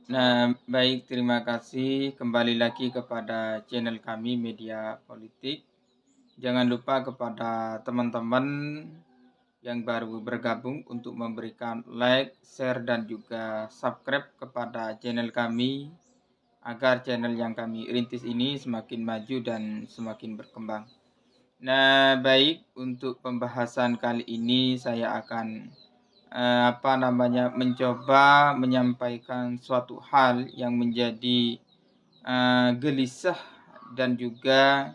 Nah, baik, terima kasih kembali lagi kepada channel kami Media Politik. Jangan lupa kepada teman-teman yang baru bergabung untuk memberikan like, share, dan juga subscribe kepada channel kami agar channel yang kami rintis ini semakin maju dan semakin berkembang. Nah, baik, untuk pembahasan kali ini saya akan mencoba menyampaikan suatu hal yang menjadi gelisah dan juga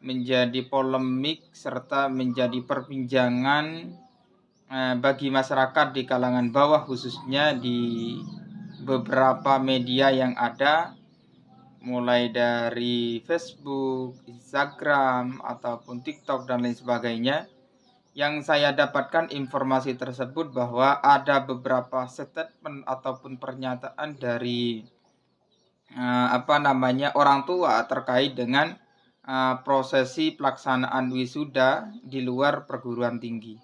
menjadi polemik serta menjadi perbincangan bagi masyarakat di kalangan bawah, khususnya di beberapa media yang ada, mulai dari Facebook, Instagram, ataupun TikTok dan lain sebagainya. Yang saya dapatkan informasi tersebut bahwa ada beberapa statement ataupun pernyataan dari orang tua terkait dengan prosesi pelaksanaan wisuda di luar perguruan tinggi.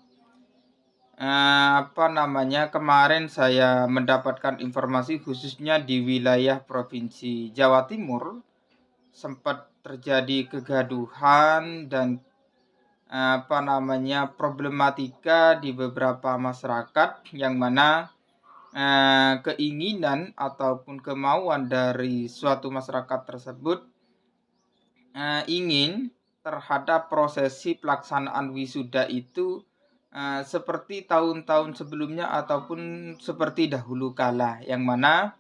Kemarin saya mendapatkan informasi khususnya di wilayah Provinsi Jawa Timur sempat terjadi kegaduhan dan problematika di beberapa masyarakat, yang mana keinginan ataupun kemauan dari suatu masyarakat tersebut ingin terhadap prosesi pelaksanaan wisuda itu seperti tahun-tahun sebelumnya ataupun seperti dahulu kala, yang mana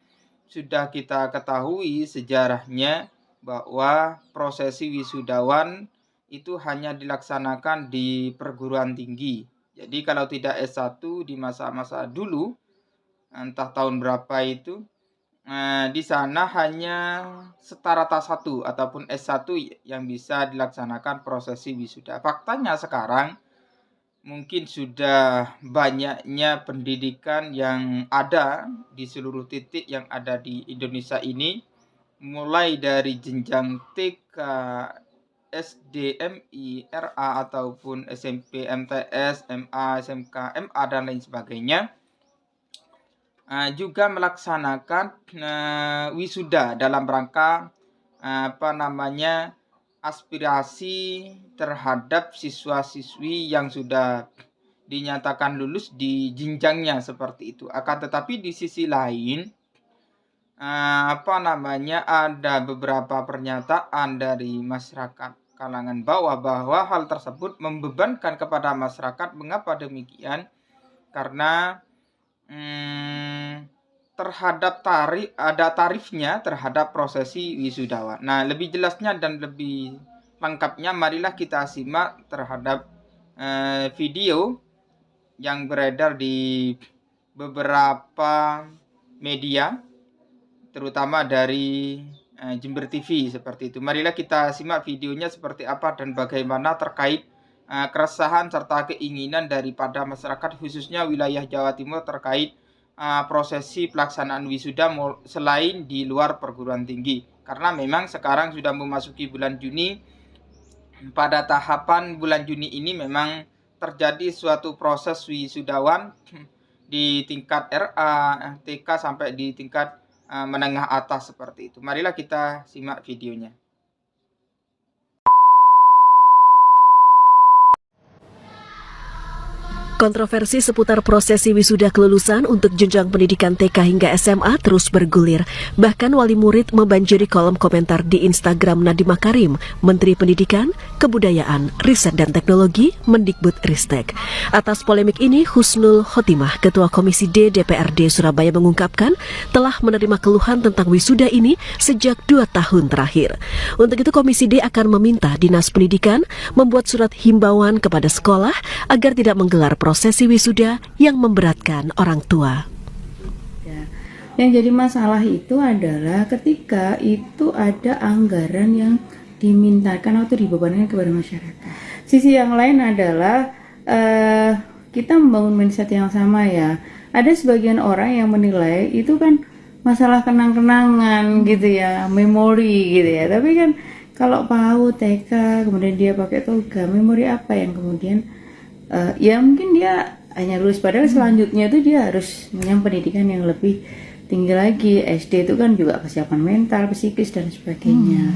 sudah kita ketahui sejarahnya bahwa prosesi wisudawan itu hanya dilaksanakan di perguruan tinggi. Jadi kalau tidak S1 di masa-masa dulu, entah tahun berapa itu, di sana hanya setara S1 ataupun S1 yang bisa dilaksanakan prosesi wisuda. Faktanya sekarang mungkin sudah banyaknya pendidikan yang ada di seluruh titik yang ada di Indonesia ini, mulai dari jenjang TK, SD, MI, RA, ataupun SMP, MTS, MA, SMK, MA, dan lain sebagainya, juga melaksanakan wisuda dalam rangka aspirasi terhadap siswa-siswi yang sudah dinyatakan lulus di jenjangnya seperti itu. Akan tetapi di sisi lain, ada beberapa pernyataan dari masyarakat kalangan bawah bahwa hal tersebut membebankan kepada masyarakat. Mengapa demikian? Karena terhadap tarifnya terhadap prosesi wisudawan. Nah, lebih jelasnya dan lebih lengkapnya marilah kita simak terhadap video yang beredar di beberapa media, terutama dari Jember TV seperti itu. Marilah kita simak videonya seperti apa dan bagaimana terkait keresahan serta keinginan daripada masyarakat khususnya wilayah Jawa Timur terkait prosesi pelaksanaan wisuda selain di luar perguruan tinggi. Karena memang sekarang sudah memasuki bulan Juni. Pada tahapan bulan Juni ini memang terjadi suatu proses wisudawan di tingkat RA, TK sampai di tingkat menengah atas seperti itu. Marilah kita simak videonya. Kontroversi seputar prosesi wisuda kelulusan untuk jenjang pendidikan TK hingga SMA terus bergulir. Bahkan wali murid membanjiri kolom komentar di Instagram Nadiem Makarim, Menteri Pendidikan, Kebudayaan, Riset dan Teknologi, Mendikbudristek. Atas polemik ini, Husnul Khotimah, Ketua Komisi D DPRD Surabaya mengungkapkan telah menerima keluhan tentang wisuda ini sejak 2 tahun terakhir. Untuk itu Komisi D akan meminta Dinas Pendidikan membuat surat himbauan kepada sekolah agar tidak menggelar prosesi wisuda yang memberatkan orang tua. Yang jadi masalah itu adalah ketika itu ada anggaran yang dimintakan atau dibebankan kepada masyarakat. Sisi yang lain adalah kita membangun mindset yang sama ya. Ada sebagian orang yang menilai itu kan masalah kenang-kenangan gitu ya, memori gitu ya. Tapi kan kalau PAUD, TK, kemudian dia pakai toga, memori apa yang kemudian ya mungkin dia hanya lulus, padahal selanjutnya itu dia harus punya pendidikan yang lebih tinggi lagi. SD itu kan juga kesiapan mental, psikis dan sebagainya.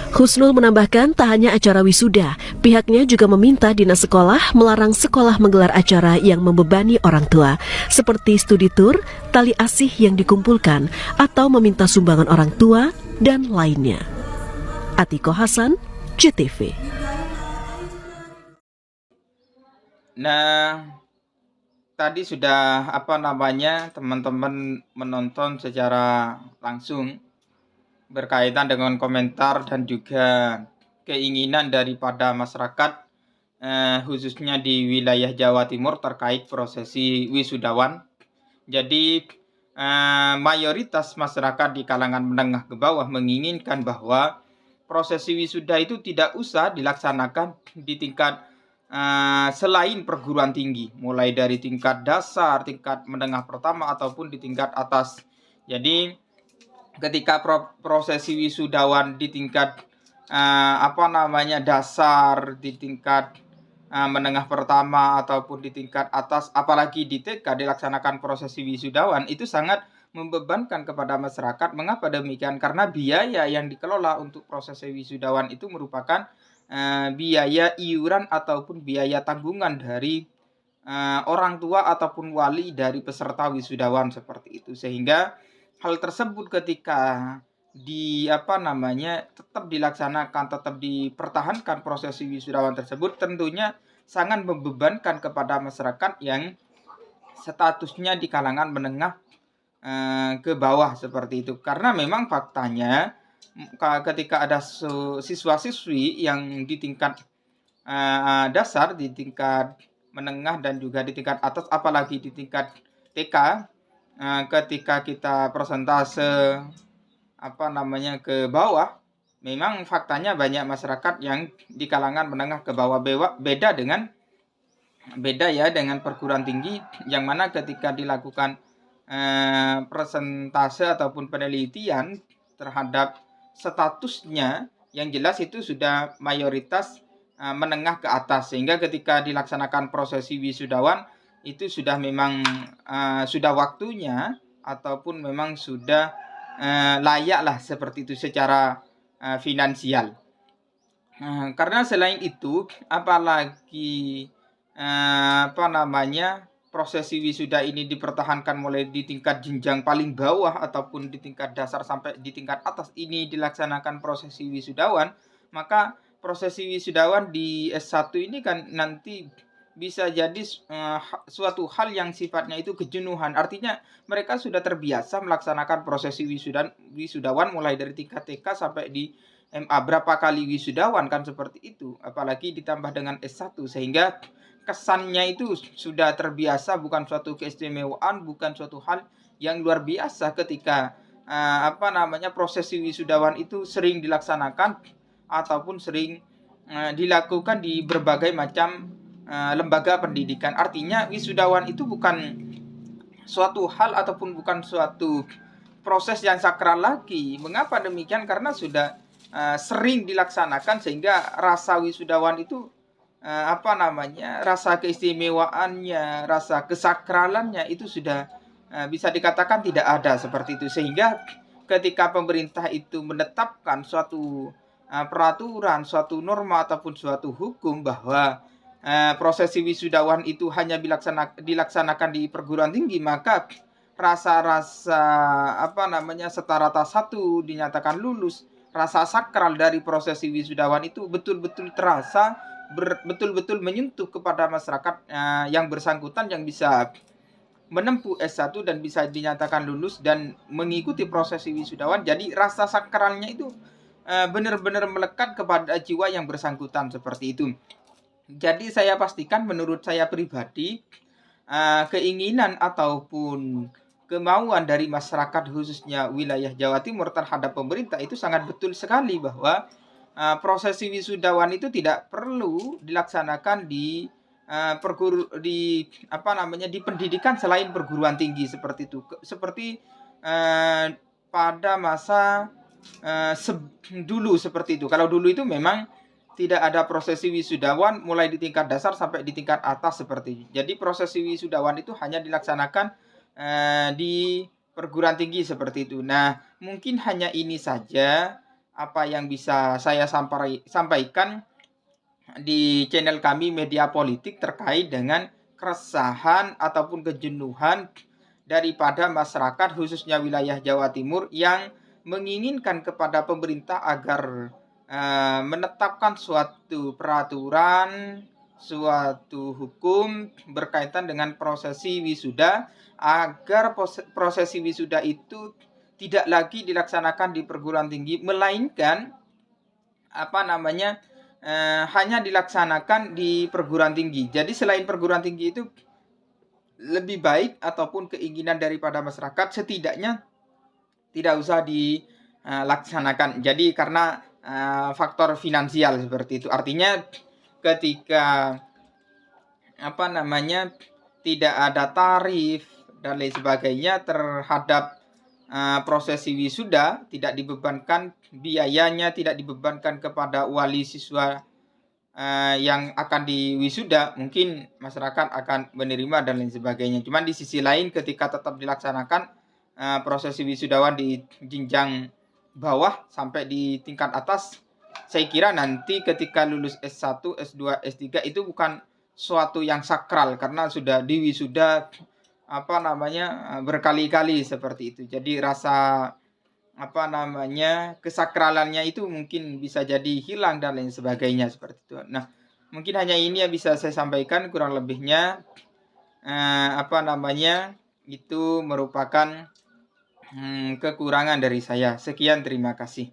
Husnul menambahkan tak hanya acara wisuda, pihaknya juga meminta dinas sekolah melarang sekolah menggelar acara yang membebani orang tua, seperti studi tur, tali asih yang dikumpulkan, atau meminta sumbangan orang tua, dan lainnya. Atiko Hasan, JTV. Nah, tadi sudah teman-teman menonton secara langsung berkaitan dengan komentar dan juga keinginan daripada masyarakat khususnya di wilayah Jawa Timur terkait prosesi wisudawan. Jadi mayoritas masyarakat di kalangan menengah ke bawah menginginkan bahwa prosesi wisuda itu tidak usah dilaksanakan di tingkat selain perguruan tinggi, mulai dari tingkat dasar, tingkat menengah pertama ataupun di tingkat atas. Jadi ketika prosesi wisudawan di tingkat dasar, di tingkat menengah pertama ataupun di tingkat atas, apalagi di TK dilaksanakan prosesi wisudawan, itu sangat membebankan kepada masyarakat. Mengapa demikian? Karena biaya yang dikelola untuk prosesi wisudawan itu merupakan biaya iuran ataupun biaya tanggungan dari orang tua ataupun wali dari peserta wisudawan seperti itu. Sehingga hal tersebut ketika tetap dilaksanakan, tetap dipertahankan prosesi wisudawan tersebut, tentunya sangat membebankan kepada masyarakat yang statusnya di kalangan menengah ke bawah seperti itu. Karena memang faktanya ketika ada siswa-siswi yang di tingkat dasar, di tingkat menengah dan juga di tingkat atas, apalagi di tingkat TK, ketika kita persentase ke bawah, memang faktanya banyak masyarakat yang di kalangan menengah ke bawah beda dengan perguruan tinggi, yang mana ketika dilakukan persentase ataupun penelitian terhadap statusnya, yang jelas itu sudah mayoritas menengah ke atas, sehingga ketika dilaksanakan prosesi wisudawan itu sudah memang sudah waktunya ataupun memang sudah layak lah seperti itu secara finansial. Karena selain itu, apalagi prosesi wisuda ini dipertahankan mulai di tingkat jenjang paling bawah ataupun di tingkat dasar sampai di tingkat atas ini dilaksanakan prosesi wisudawan, maka prosesi wisudawan di S1 ini kan nanti bisa jadi suatu hal yang sifatnya itu kejenuhan. Artinya mereka sudah terbiasa melaksanakan prosesi wisudawan mulai dari tingkat TK sampai di MA, berapa kali wisudawan kan seperti itu, apalagi ditambah dengan S1, sehingga kesannya itu sudah terbiasa, bukan suatu keistimewaan, bukan suatu hal yang luar biasa ketika prosesi wisudawan itu sering dilaksanakan ataupun sering dilakukan di berbagai macam lembaga pendidikan. Artinya wisudawan itu bukan suatu hal ataupun bukan suatu proses yang sakral lagi. Mengapa demikian? Karena sudah sering dilaksanakan, sehingga rasa wisudawan itu rasa keistimewaannya, rasa kesakralannya itu sudah bisa dikatakan tidak ada seperti itu. Sehingga ketika pemerintah itu menetapkan suatu peraturan, suatu norma ataupun suatu hukum bahwa prosesi wisudawan itu hanya dilaksanakan di perguruan tinggi, maka rasa-rasa setara tas 1 dinyatakan lulus, rasa sakral dari prosesi wisudawan itu betul-betul terasa, betul-betul menyentuh kepada masyarakat yang bersangkutan, yang bisa menempuh S1 dan bisa dinyatakan lulus dan mengikuti prosesi wisudawan. Jadi rasa sakralnya itu benar-benar melekat kepada jiwa yang bersangkutan seperti itu. Jadi saya pastikan, menurut saya pribadi, keinginan ataupun kemauan dari masyarakat khususnya wilayah Jawa Timur terhadap pemerintah itu sangat betul sekali, bahwa prosesi wisudawan itu tidak perlu dilaksanakan di pendidikan selain perguruan tinggi seperti itu. Seperti pada masa dulu seperti itu. Kalau dulu itu memang tidak ada prosesi wisudawan mulai di tingkat dasar sampai di tingkat atas seperti itu. Jadi prosesi wisudawan itu hanya dilaksanakan di perguruan tinggi seperti itu. Nah, mungkin hanya ini saja apa yang bisa saya sampaikan di channel kami Media Politik terkait dengan keresahan ataupun kejenuhan daripada masyarakat khususnya wilayah Jawa Timur yang menginginkan kepada pemerintah agar menetapkan suatu peraturan, suatu hukum berkaitan dengan prosesi wisuda agar prosesi wisuda itu tidak lagi dilaksanakan di perguruan tinggi melainkan hanya dilaksanakan di perguruan tinggi. Jadi selain perguruan tinggi itu lebih baik ataupun keinginan daripada masyarakat setidaknya tidak usah dilaksanakan. Jadi karena faktor finansial seperti itu. Artinya ketika tidak ada tarif dan lain sebagainya terhadap prosesi wisuda, tidak dibebankan biayanya, tidak dibebankan kepada wali siswa yang akan diwisuda, mungkin masyarakat akan menerima dan lain sebagainya. Cuman di sisi lain ketika tetap dilaksanakan prosesi wisudawan di jenjang bawah sampai di tingkat atas, saya kira nanti ketika lulus S1, S2, S3 itu bukan suatu yang sakral karena sudah diwisuda berkali-kali seperti itu. Jadi rasa kesakralannya itu mungkin bisa jadi hilang dan lain sebagainya seperti itu. Nah, mungkin hanya ini yang bisa saya sampaikan, kurang lebihnya itu merupakan kekurangan dari saya. Sekian, terima kasih.